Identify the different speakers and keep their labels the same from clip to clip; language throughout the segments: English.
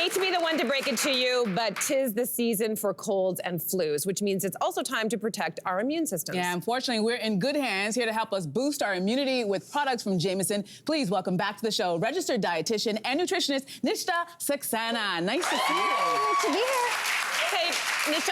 Speaker 1: hate to be the one to break it to you, but 'tis the season for colds and flus, which means it's also time to protect our immune systems.
Speaker 2: Yeah, unfortunately, we're in good hands here to help us boost our immunity with products from Jameson. Please welcome back to the show, registered dietitian and nutritionist, Nishta Saxena. Nice to see you.
Speaker 3: Good to be here.
Speaker 1: Hey, Nisha,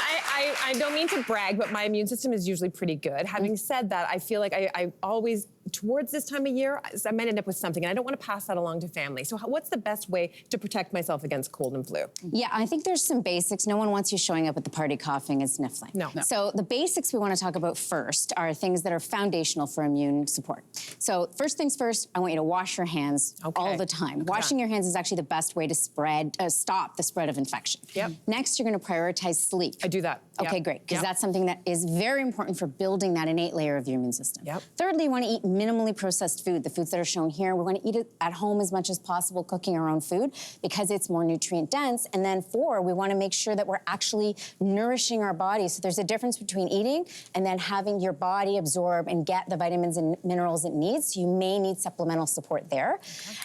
Speaker 1: I don't mean to brag, but my immune system is usually pretty good. Having said that, I feel like I always, towards this time of year, I might end up with something, and I don't want to pass that along to family. So what's the best way to protect myself against cold and flu?
Speaker 3: Yeah, I think there's some basics. No one wants you showing up at the party coughing and sniffling.
Speaker 1: No.
Speaker 3: So the basics we want to talk about first are things that are foundational for immune support. So first things first, I want you to wash your hands all the time. Washing your hands is actually the best way to stop the spread of infection.
Speaker 1: Yep.
Speaker 3: Next, you're going to prioritize sleep.
Speaker 1: I do that.
Speaker 3: Okay, great, because that's something that is very important for building that innate layer of your immune system.
Speaker 1: Yep.
Speaker 3: Thirdly, you want to eat minimally processed food, the foods that are shown here. We want to eat it at home as much as possible, cooking our own food, because it's more nutrient dense. And then 4, we want to make sure that we're actually nourishing our body. So there's a difference between eating and then having your body absorb and get the vitamins and minerals it needs. So you may need supplemental support there.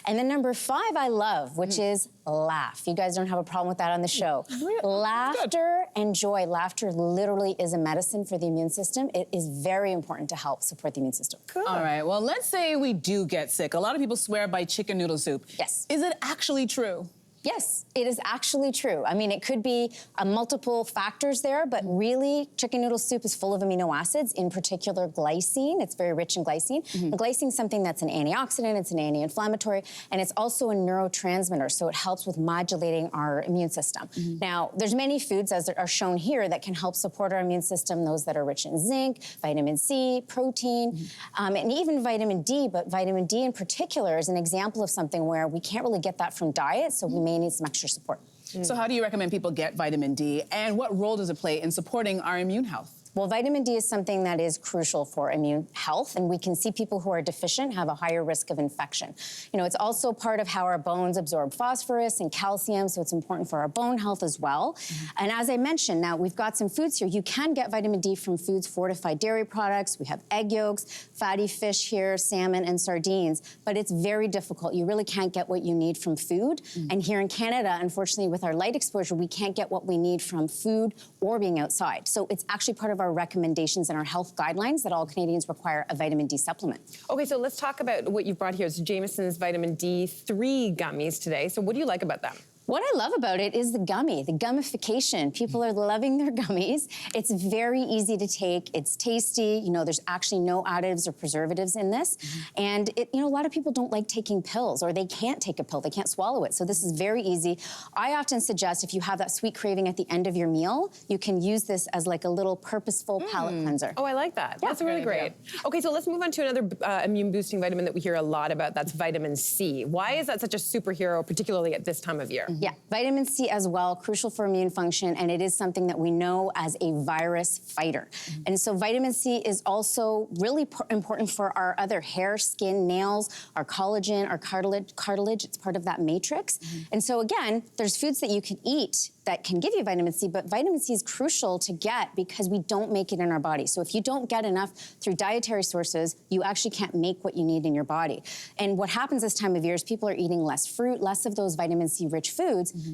Speaker 3: And then number 5, I love, which is laugh. You guys don't have a problem with that on the show. Laughter and joy. Laughter literally is a medicine for the immune system. It is very important to help support the immune system.
Speaker 1: Cool.
Speaker 2: All right, well, let's say we do get sick. A lot of people swear by chicken noodle soup.
Speaker 3: Yes.
Speaker 2: Is it actually true?
Speaker 3: Yes, it is actually true. I mean, it could be multiple factors there, but really, chicken noodle soup is full of amino acids, in particular glycine. It's very rich in glycine. And glycine is something that's an antioxidant, it's an anti-inflammatory, and it's also a neurotransmitter, so it helps with modulating our immune system. Now, there's many foods, as are shown here, that can help support our immune system, those that are rich in zinc, vitamin C, protein, and even vitamin D, but vitamin D in particular is an example of something where we can't really get that from diet, so we may need some extra support.
Speaker 2: So how do you recommend people get vitamin D, and what role does it play in supporting our immune health?
Speaker 3: Well, vitamin D is something that is crucial for immune health, and we can see people who are deficient have a higher risk of infection. You know, it's also part of how our bones absorb phosphorus and calcium, so it's important for our bone health as well. And as I mentioned, now we've got some foods here. You can get vitamin D from foods, fortified dairy products. We have egg yolks, fatty fish here, salmon and sardines, but it's very difficult. You really can't get what you need from food. And here in Canada, unfortunately, with our light exposure, we can't get what we need from food or being outside. So it's actually part of our recommendations and our health guidelines that all Canadians require a vitamin D supplement.
Speaker 1: Okay, so let's talk about what you've brought here. It's Jameson's vitamin D3 gummies today. So what do you like about them?
Speaker 3: What I love about it is the gummy, the gummification. People are loving their gummies. It's very easy to take. It's tasty. You know, there's actually no additives or preservatives in this. And a lot of people don't like taking pills, or they can't take a pill. They can't swallow it. So this is very easy. I often suggest if you have that sweet craving at the end of your meal, you can use this as like a little purposeful palate cleanser.
Speaker 1: Oh, I like that. That's really great. Okay, so let's move on to another immune boosting vitamin that we hear a lot about. That's vitamin C. Why is that such a superhero, particularly at this time of year?
Speaker 3: Yeah, vitamin C as well, crucial for immune function, and it is something that we know as a virus fighter. And so vitamin C is also really important for our other hair, skin, nails, our collagen, our cartilage. It's part of that matrix. And so again, there's foods that you can eat that can give you vitamin C, but vitamin C is crucial to get because we don't make it in our body. So if you don't get enough through dietary sources, you actually can't make what you need in your body. And what happens this time of year is people are eating less fruit, less of those vitamin C rich foods,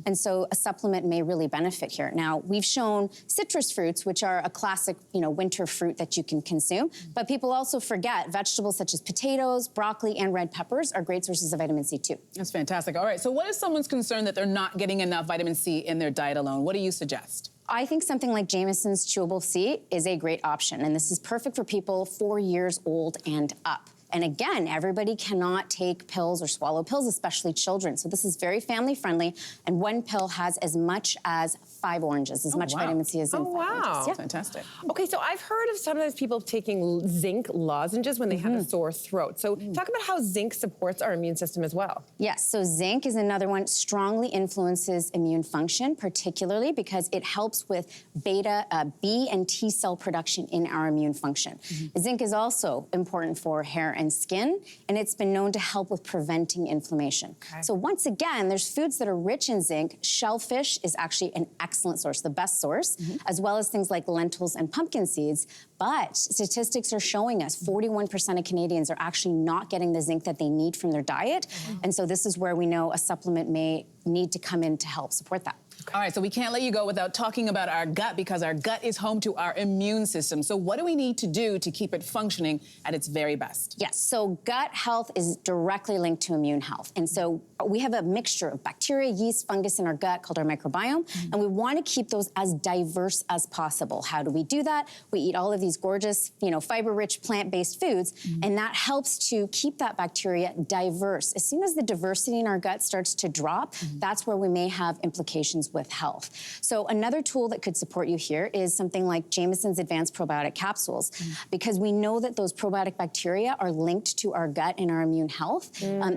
Speaker 3: and so a supplement may really benefit here. Now, we've shown citrus fruits, which are a classic, winter fruit that you can consume, but people also forget vegetables such as potatoes, broccoli, and red peppers are great sources of vitamin C too.
Speaker 2: That's fantastic. All right, so what if someone's concerned that they're not getting enough vitamin C in their diet alone? What do you suggest?
Speaker 3: I think something like Jameson's Chewable C is a great option, and this is perfect for people 4 years old and up. And again, everybody cannot take pills or swallow pills, especially children. So this is very family friendly, and one pill has as much as 5 oranges, as much vitamin C as in 5 oranges.
Speaker 2: Yeah. Fantastic.
Speaker 1: Okay, so I've heard of sometimes people taking zinc lozenges when they have a sore throat. So talk about how zinc supports our immune system as well.
Speaker 3: Yes, so zinc is another one, strongly influences immune function, particularly because it helps with beta, B and T cell production in our immune function. Zinc is also important for hair and skin, and it's been known to help with preventing inflammation. So once again, there's foods that are rich in zinc. Shellfish is actually an excellent excellent source, the best source, as well as things like lentils and pumpkin seeds. But statistics are showing us 41% of Canadians are actually not getting the zinc that they need from their diet. And so this is where we know a supplement may need to come in to help support that.
Speaker 2: All right, so we can't let you go without talking about our gut, because our gut is home to our immune system. So what do we need to do to keep it functioning at its very best?
Speaker 3: Yes, so gut health is directly linked to immune health. And so we have a mixture of bacteria, yeast, fungus in our gut called our microbiome, and we want to keep those as diverse as possible. How do we do that? We eat all of these gorgeous, fiber-rich plant-based foods, and that helps to keep that bacteria diverse. As soon as the diversity in our gut starts to drop, that's where we may have implications with health. So another tool that could support you here is something like Jamison's Advanced Probiotic Capsules, because we know that those probiotic bacteria are linked to our gut and our immune health.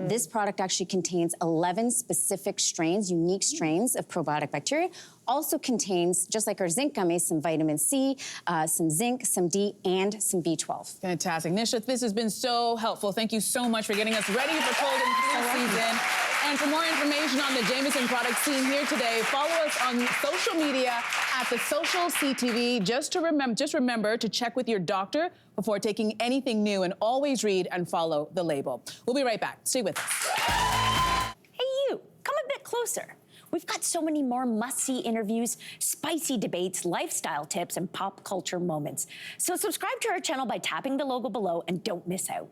Speaker 3: This product actually contains 11 specific strains, unique strains of probiotic bacteria. Also contains, just like our zinc gummies, some vitamin C, some zinc, some D, and some B12.
Speaker 2: Fantastic. Nisha, this has been so helpful. Thank you so much for getting us ready for cold and flu season. And for more information on the Jamieson products seen here today, follow us on social media at The Social CTV. Just remember to check with your doctor before taking anything new, and always read and follow the label. We'll be right back. Stay with us.
Speaker 4: Hey, you, come a bit closer. We've got so many more must-see interviews, spicy debates, lifestyle tips, and pop culture moments. So subscribe to our channel by tapping the logo below and don't miss out.